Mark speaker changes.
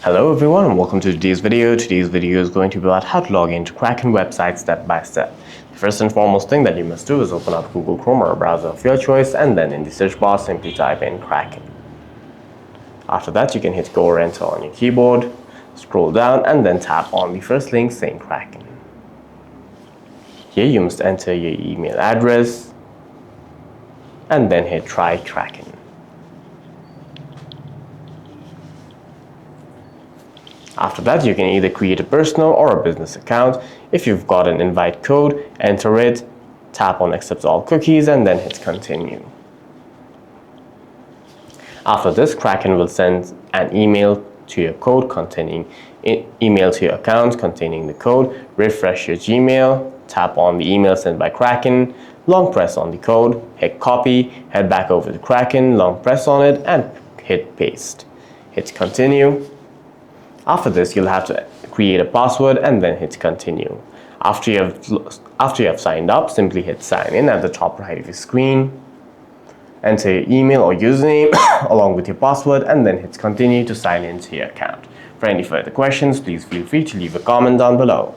Speaker 1: Hello everyone and welcome to today's video. Today's video is going to be about how to log into Kraken website step by step. The first and foremost thing that you must do is open up Google Chrome or a browser of your choice, and then in the search bar simply type in Kraken. After that you can hit go or enter on your keyboard, scroll down and then tap on the first link saying Kraken. Here you must enter your email address and then hit try Kraken. After that, you can either create a personal or a business account. If you've got an invite code, enter it, tap on accept all cookies and then hit continue. After this, Kraken will send an email to your code containing email to your account containing the code. Refresh your Gmail, tap on the email sent by Kraken, long press on the code, hit copy, head back over to Kraken, long press on it and hit paste. Hit continue. After this, you'll have to create a password and then hit continue. After you have signed up, simply hit sign in at the top right of your screen. Enter your email or username along with your password and then hit continue to sign into your account. For any further questions, please feel free to leave a comment down below.